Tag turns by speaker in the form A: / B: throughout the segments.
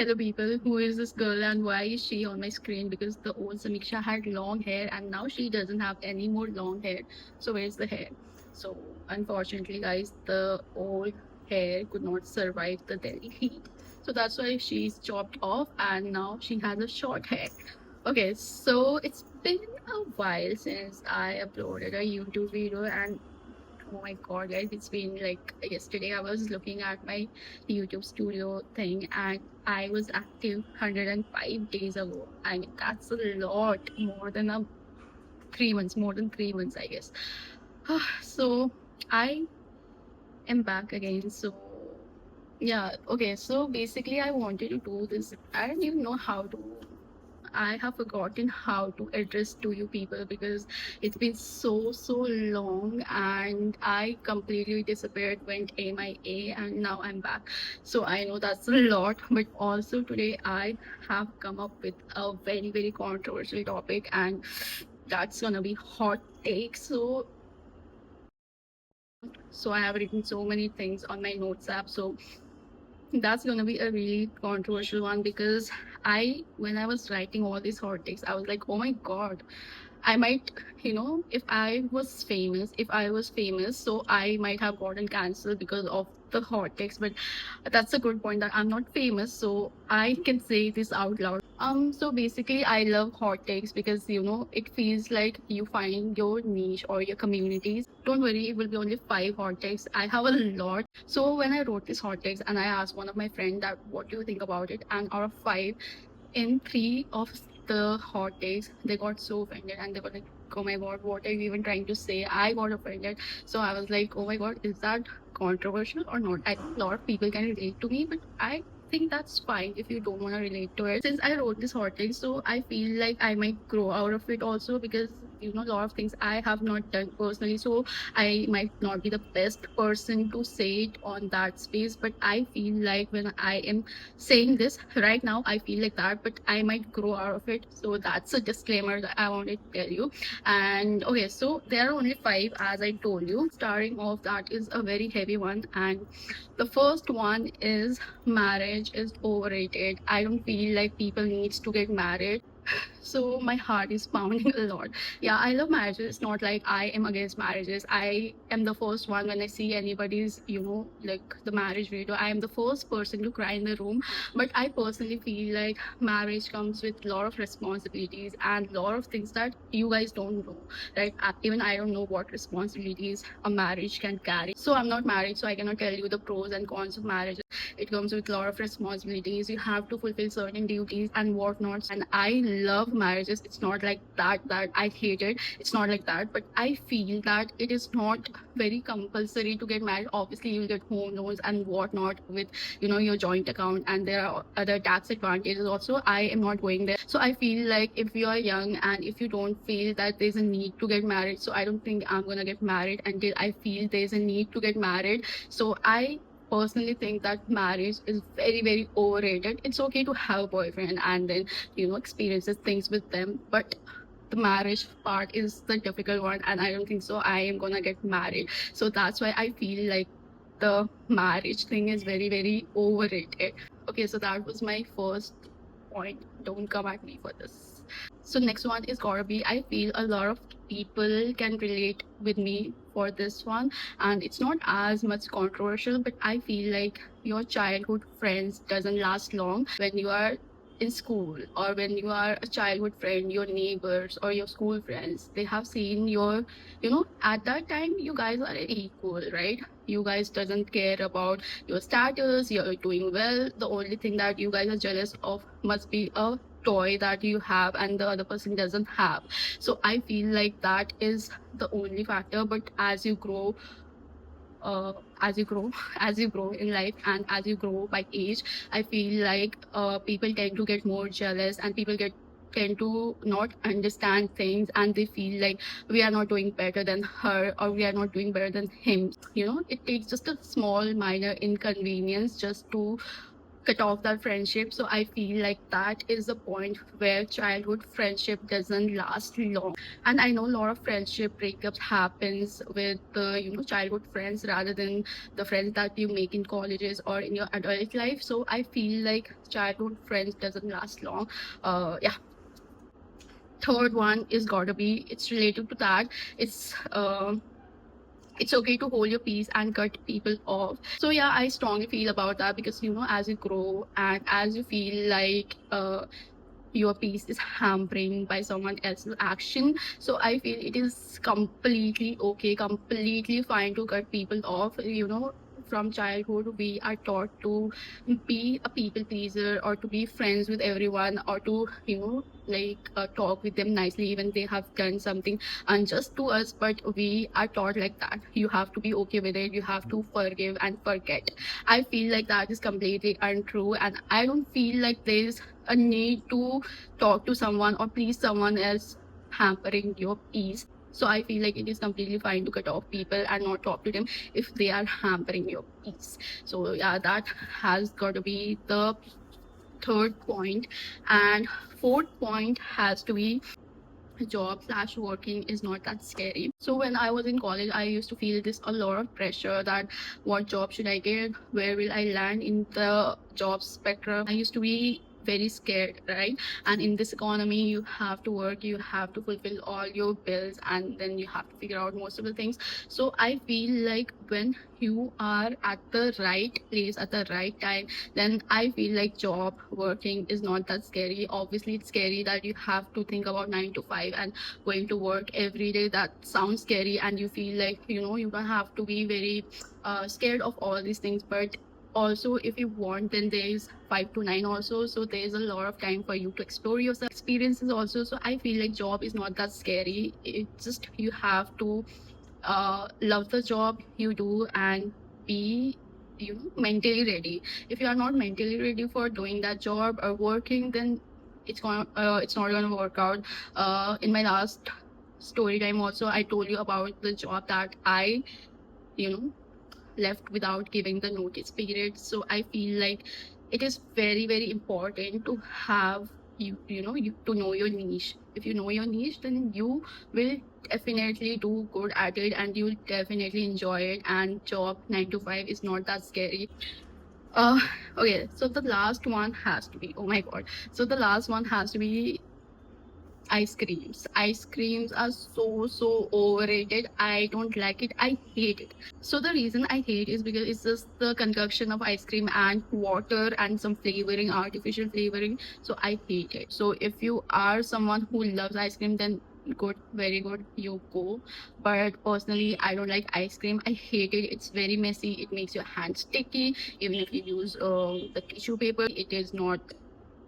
A: Hello people, who is this girl and why is she on my screen? Because the old Samiksha had long hair and now she doesn't have any more long hair. So where's the hair? So unfortunately guys, the old hair could not survive the Delhi heat. So that's why she's chopped off and now she has a short hair. Okay, so it's been a while since I uploaded a YouTube video and oh my god, guys, it's been like yesterday. I was looking at my YouTube studio thing and I was active 105 days ago. I mean, that's a lot more than 3 months, more than 3 months, I guess. So I am back again. So yeah, okay. So basically, I wanted to do this. I don't even know how to. I have forgotten how to address to you people because it's been so long and I completely disappeared, went MIA, and now I'm back. So I know that's a lot, but also today I have come up with a very controversial topic, and that's gonna be hot takes. So I have written so many things on my notes app. So that's gonna be a really controversial one because when I was writing all these hot takes, I was like, oh my god, I might, if I was famous, so I might have gotten cancelled because of the hot takes. But that's a good point that I'm not famous, so I can say this out loud. So basically, I love hot takes because it feels like you find your niche or your communities. Don't worry, it will be only 5 hot takes. I have a lot. So when I wrote these hot takes and I asked one of my friends that what do you think about it, and out of 5, in 3 of the hot takes, they got so offended and they were like, oh my god, what are you even trying to say? I got offended. So I was like, oh my god, is that controversial or not? I think a lot of people can relate to me, but I think that's fine if you don't want to relate to it. Since I wrote this hot take, so I feel like I might grow out of it also because a lot of things I have not done personally. So I might not be the best person to say it on that space, but I feel like when I am saying this right now, I feel like that, but I might grow out of it. So that's a disclaimer that I wanted to tell you. And okay, so there are only 5, as I told you. Starting off, that is a very heavy one, and the first one is marriage is overrated. I don't feel like people needs to get married. So my heart is pounding a lot. Yeah, I love marriages. It's not like I am against marriages. I am the first one when I see anybody's, like the marriage video. I am the first person to cry in the room. But I personally feel like marriage comes with a lot of responsibilities and a lot of things that you guys don't know, right? Even I don't know what responsibilities a marriage can carry. So I'm not married, so I cannot tell you the pros and cons of marriage. It comes with a lot of responsibilities. You have to fulfill certain duties and whatnot. And I love marriages. It's not like that I hate it. It's not like that. But I feel that it is not very compulsory to get married. Obviously, you'll get home loans and whatnot with your joint account, and there are other tax advantages also. I am not going there. So I feel like if you are young and if you don't feel that there's a need to get married, so I don't think I'm gonna get married until I feel there's a need to get married. So I personally think that marriage is very overrated. It's okay to have a boyfriend and then experiences things with them, but the marriage part is the difficult one, and I don't think so I am gonna get married. So that's why I feel like the marriage thing is very overrated. Okay, so that was my first point. Don't come at me for this. So next one is gotta be, I feel a lot of people can relate with me for this one, and it's not as much controversial, but I feel like your childhood friends doesn't last long when you are in school, or when you are a childhood friend, your neighbors or your school friends, they have seen your, at that time you guys are equal, right? You guys doesn't care about your status, you're doing well. The only thing that you guys are jealous of must be a toy that you have and the other person doesn't have. So I feel like that is the only factor. But as you grow as you grow in life and as you grow by age, I feel like people tend to get more jealous, and people tend to not understand things, and they feel like we are not doing better than her or we are not doing better than him. It takes just a small minor inconvenience just to cut off that friendship. So I feel like that is the point where childhood friendship doesn't last long. And I know a lot of friendship breakups happens with the childhood friends rather than the friends that you make in colleges or in your adult life. So I feel like childhood friends doesn't last long. Yeah. Third one is gotta be, it's related to that. It's okay to hold your peace and cut people off. So yeah, I strongly feel about that because as you grow and as you feel like your peace is hampering by someone else's action, so I feel it is completely okay, completely fine to cut people off. From childhood we are taught to be a people pleaser or to be friends with everyone or to like talk with them nicely even they have done something unjust to us, but we are taught like that you have to be okay with it, you have to forgive and forget. I feel like that is completely untrue, and I don't feel like there's a need to talk to someone or please someone else hampering your peace. So I feel like it is completely fine to cut off people and not talk to them if they are hampering your peace. So yeah, that has got to be the third point. And fourth point has to be job/working is not that scary. So when I was in college, I used to feel this a lot of pressure that what job should I get, where will I land in the job spectrum. I used to be very scared, right? And in this economy you have to work, you have to fulfill all your bills, and then you have to figure out most of the things. So I feel like when you are at the right place at the right time, then I feel like job working is not that scary. Obviously it's scary that you have to think about 9 to 5 and going to work every day. That sounds scary and you feel like you're gonna have to be very scared of all these things. But also if you want, then there is 5 to 9 also, so there is a lot of time for you to explore yourself experiences also. So I feel like job is not that scary. It's just you have to love the job you do and be mentally ready. If you are not mentally ready for doing that job or working, then it's not gonna work out. In my last story time also, I told you about the job that I you know left without giving the notice period. So I feel like it is very very important to have you to know your niche. If you know your niche, then you will definitely do good at it and you'll definitely enjoy it, and job 9 to 5 is not that scary. uh okay, so the last one has to be, oh my god, so the last one has to be ice creams. Ice creams are so overrated. I don't like it. I hate it. So the reason I hate is because it's just the concoction of ice cream and water and some flavoring, artificial flavoring. So I hate it. So if you are someone who loves ice cream, then good, very good, you go. But personally, I don't like ice cream. I hate it. It's very messy. It makes your hands sticky. Even if you use the tissue paper, it is not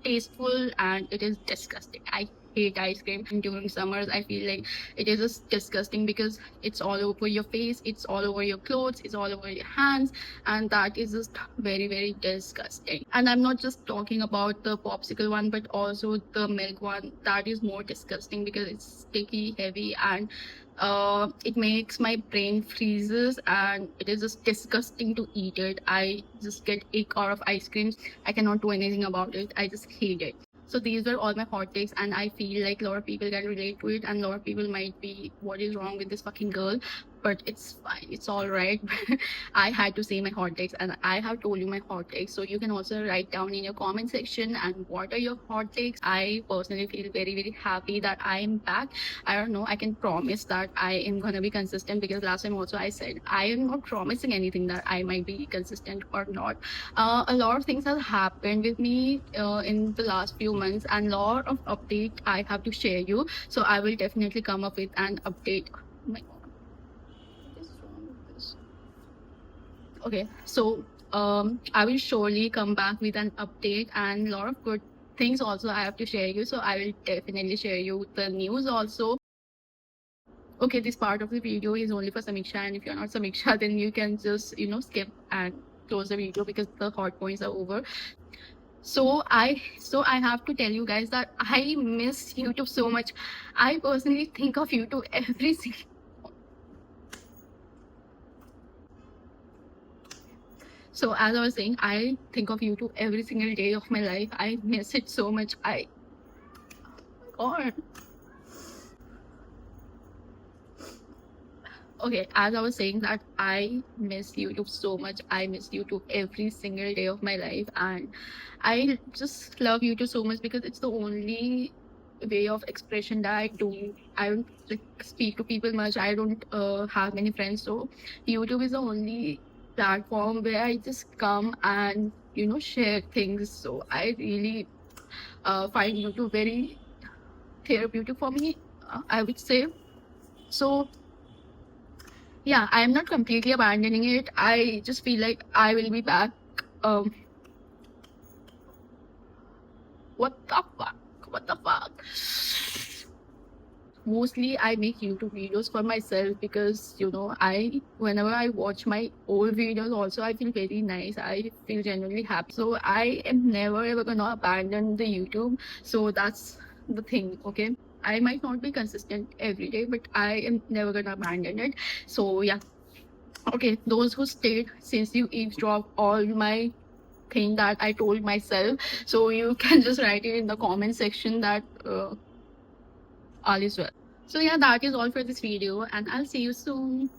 A: tasteful and it is disgusting. I hate ice cream. And during summers, I feel like it is just disgusting because it's all over your face, it's all over your clothes, it's all over your hands, and that is just very, very disgusting. And I'm not just talking about the popsicle one, but also the milk one. That is more disgusting because it's sticky, heavy, and it makes my brain freezes and it is just disgusting to eat it. I just get ick out of ice creams. I cannot do anything about it. I just hate it. So these were all my hot takes, and I feel like a lot of people can relate to it, and a lot of people might be, what is wrong with this fucking girl? But it's fine, it's all right. I had to say my hot takes, and I have told you my hot takes. So you can also write down in your comment section and what are your hot takes. I personally feel very, very happy that I am back. I don't know, I can promise that I am gonna be consistent, because last time also I said I am not promising anything that I might be consistent or not. A lot of things have happened with me in the last few months, and lot of update I have to share you. So I will definitely come up with an update. Oh my god, what is wrong with this? Okay, so I will surely come back with an update and a lot of good things also I have to share you. So I will definitely share you the news also. Okay, this part of the video is only for Samiksha, and if you're not Samiksha, then you can just skip and close the video because the hot points are over. So I have to tell you guys that I miss YouTube so much. I personally think of YouTube every single. So as I was saying, I think of YouTube every single day of my life. I miss it so much. God. Okay, as I was saying that I miss YouTube so much. I miss YouTube every single day of my life, and I just love YouTube so much because it's the only way of expression that I do. I don't like speak to people much. I don't have many friends, so YouTube is the only platform where I just come and share things. So I really find YouTube very therapeutic for me. I would say so. Yeah, I'm not completely abandoning it. I just feel like I will be back. Um, what the fuck? What the fuck? Mostly, I make YouTube videos for myself because I whenever I watch my old videos, also I feel very nice. I feel genuinely happy. So I am never ever gonna abandon the YouTube. So that's the thing. Okay, I might not be consistent every day, but I am never gonna abandon it. So yeah. Okay, those who stayed since you eavesdropped all my thing that I told myself, so you can just write it in the comment section that all is well. So yeah, that is all for this video, and I'll see you soon.